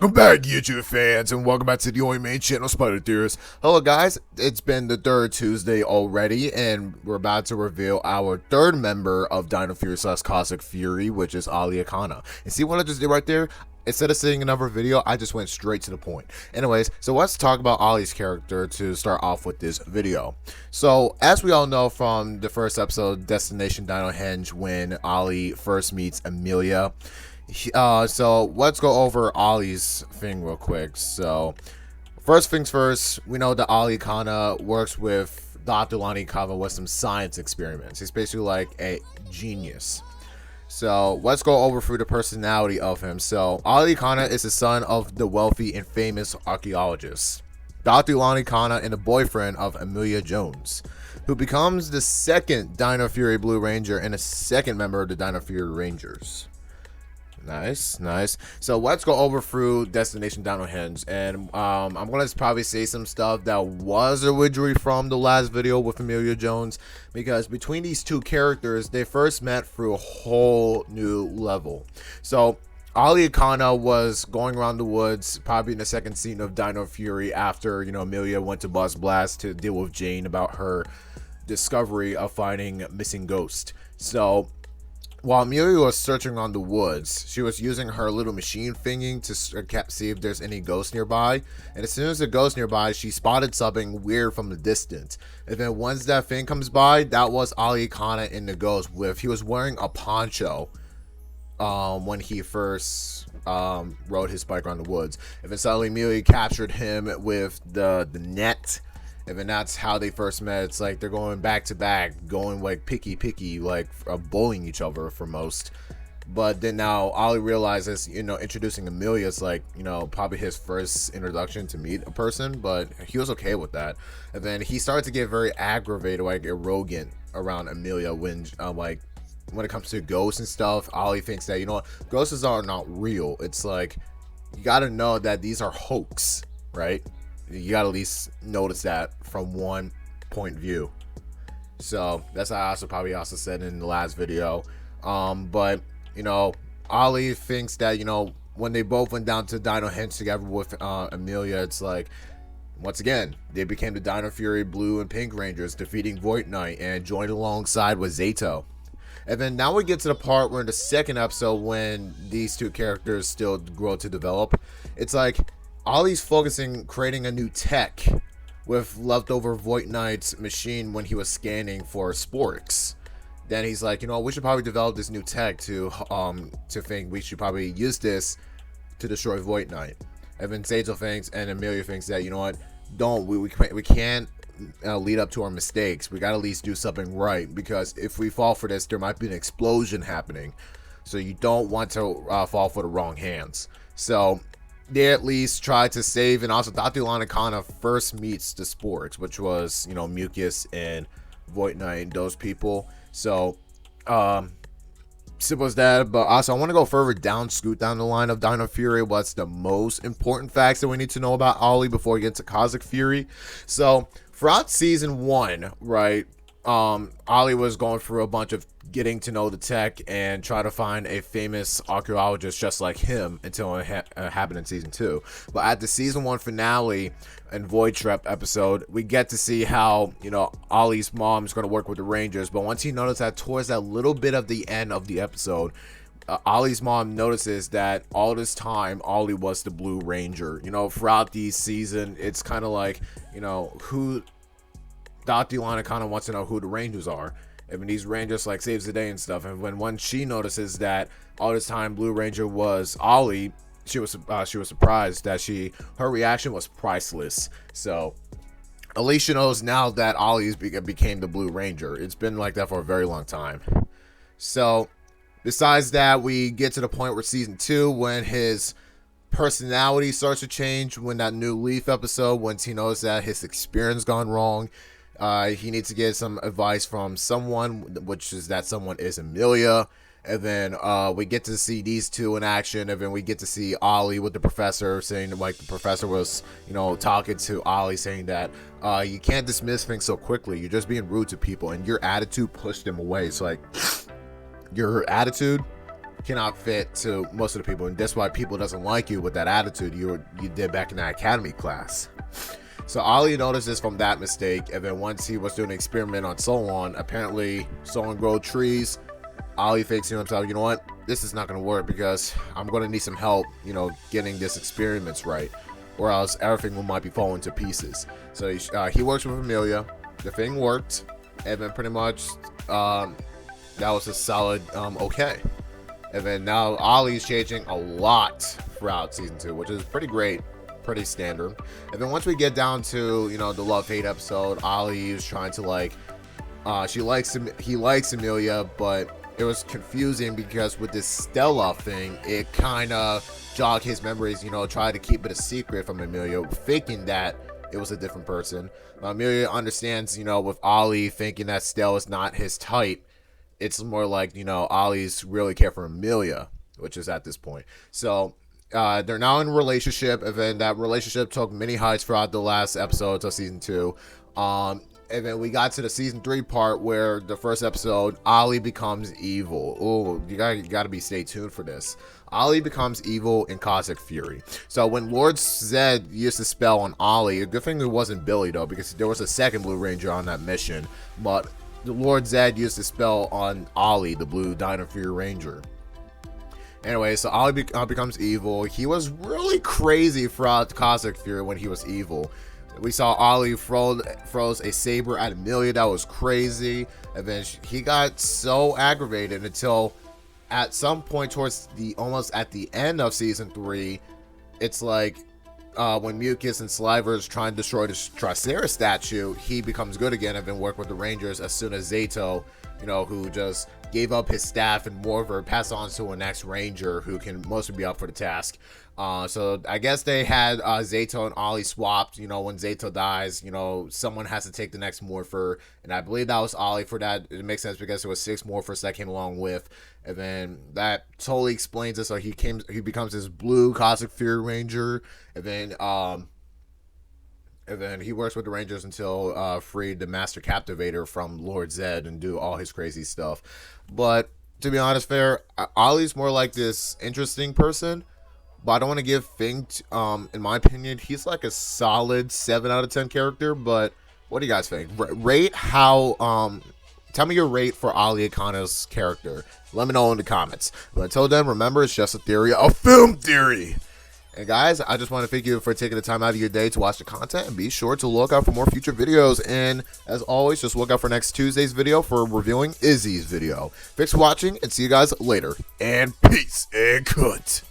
Welcome back, YouTube fans, and welcome back to the only main channel, Spider Theorist. Hello guys, it's been the third Tuesday already, and we're about to reveal our third member of Dino Fury / Cosmic Fury, which is Ollie Akana. And see what I just did right there? Instead of saying another video, I just went straight to the point. Anyways, so let's talk about Ollie's character to start off with this video. So, as we all know from the first episode, Destination Dino Henge, when Ollie first meets Amelia, so let's go over Ollie's thing real quick. So first things first, we know that Ollie Akana works with Dr. Lani Akana with some science experiments. He's basically like a genius. So let's go over through the personality of him. So Ollie Akana is the son of the wealthy and famous archaeologist Dr. Lani Akana and the boyfriend of Amelia Jones, who becomes the second Dino Fury Blue Ranger and a second member of the Dino Fury Rangers. Nice. So let's go over through Destination Dino Henge, and I'm gonna probably say some stuff that was originally from the last video with Amelia Jones, because between these two characters, they first met through a whole new level. So Ollie Akana was going around the woods, probably in the second scene of Dino Fury, after Amelia went to Buzz Blast to deal with Jane about her discovery of finding missing ghost. So while Amelia was searching around the woods, she was using her little machine thingy to see if there's any ghosts nearby. And as soon as the ghost nearby, she spotted something weird from the distance. And then once that thing comes by, that was Ollie Akana in the ghost. He was wearing a poncho when he first rode his bike around the woods. And then suddenly Amelia captured him with the net. And then that's how they first met. It's like they're going back to back, going like picky, like bullying each other for most. But then now Ollie realizes, introducing Amelia is like, probably his first introduction to meet a person, but he was okay with that. And then he started to get very aggravated, like arrogant around Amelia when it comes to ghosts and stuff. Ollie thinks that, ghosts are not real. It's like, you got to know that these are hoax, right? You gotta at least notice that from one point of view. So that's how I probably also said in the last video. But Ollie thinks that when they both went down to Dino Henge together with Amelia, it's like, once again, they became the Dino Fury Blue and Pink Rangers, defeating Void Knight and joined alongside with Zato. And then now we get to the part where in the second episode, when these two characters still grow to develop, it's like Ollie's focusing creating a new tech with leftover Void Knight's machine when he was scanning for sporks. Then he's like, we should probably develop this new tech to think we should probably use this to destroy Void Knight. And then Zato thinks, and Amelia thinks that, we can't lead up to our mistakes. We gotta at least do something right, because if we fall for this, there might be an explosion happening. So you don't want to fall for the wrong hands. So they at least try to save, and also Dr. Lani Akana first meets the sporks, which was, Mucus and Void Knight and those people. So, simple as that. But also, I want to go further down, scoot down the line of Dino Fury. What's the most important facts that we need to know about Ollie before we get to Cosmic Fury? So, throughout season 1, right, Ollie was going through a bunch of getting to know the tech and try to find a famous archaeologist just like him until it happened in season 2. But at the season 1 finale and Void Trap episode, we get to see how Ollie's mom is going to work with the Rangers. But once he noticed that towards that little bit of the end of the episode, Ollie's mom notices that all this time Ollie was the Blue Ranger. Throughout the season, it's kind of like who Dr. Lani Akana wants to know who the Rangers are. And when these Rangers like saves the day and stuff, and when she notices that all this time Blue Ranger was Ollie, she was surprised that her reaction was priceless. So at least she knows now that Ollie became the Blue Ranger. It's been like that for a very long time. So besides that, we get to the point where season 2, when his personality starts to change, when that new Leaf episode, once he knows that his experience gone wrong. He needs to get some advice from someone, which is that someone is Amelia. And then we get to see these two in action. And then we get to see Ollie with the professor, saying like the professor was, talking to Ollie, saying that you can't dismiss things so quickly. You're just being rude to people, and your attitude pushed them away. So like, your attitude cannot fit to most of the people, and that's why people doesn't like you with that attitude you did back in that academy class. So Ollie noticed this from that mistake, and then once he was doing an experiment on Solon, apparently Solon grow trees. Ollie thinks to himself, you know what, this is not going to work because I'm going to need some help, getting this experiments right, or else everything might be falling to pieces. So he works with Amelia. The thing worked, and then pretty much that was a solid okay. And then now Ollie's changing a lot throughout season 2, which is pretty great, pretty standard. And then once we get down to the love-hate episode, Ollie is trying to he likes Amelia, but it was confusing because with this Stella thing, it kind of jogged his memories. Tried to keep it a secret from Amelia, thinking that it was a different person. Amelia understands, with Ollie thinking that Stella is not his type. It's more like, Ollie's really care for Amelia, which is at this point. So they're now in a relationship, and then that relationship took many heights throughout the last episodes of season 2. And then we got to the season 3 part where the first episode, Ollie becomes evil. Oh, you gotta be stay tuned for this. Ollie becomes evil in Cosmic Fury. So when Lord Zed used the spell on Ollie, a good thing it wasn't Billy though, because there was a second Blue Ranger on that mission, but the Lord Zed used the spell on Ollie, the blue Dino Fury Ranger. Anyway, so Ollie becomes evil. He was really crazy throughout Cosmic Fury when he was evil. We saw Ollie froze a saber at Amelia. That was crazy. And then he got so aggravated until at some point towards almost at the end of season 3, it's like when Mucus and Sliver is trying to destroy the Tricera statue, he becomes good again and then work with the Rangers as soon as Zato, who just gave up his staff and Morver, passed on to an ex-Ranger who can mostly be up for the task. So I guess they had Zato and Ollie swapped. When Zato dies, someone has to take the next Morpher, and I believe that was Ollie for that. It makes sense because there was 6 Morphers that came along with, and then that totally explains it. So he becomes this blue Cosmic Fury Ranger, and then he works with the Rangers until freed the Master Captivator from Lord Zed and do all his crazy stuff. But to be honest, Ollie's more like this interesting person. But I don't want to give Fink, in my opinion, he's like a solid 7 out of 10 character. But what do you guys think? Rate how, tell me your rate for Ollie Akana's character. Let me know in the comments. But until then, remember, it's just a theory, a film theory. And guys, I just want to thank you for taking the time out of your day to watch the content. And be sure to look out for more future videos. And as always, just look out for next Tuesday's video for reviewing Izzy's video. Thanks for watching, and see you guys later. And peace and cut.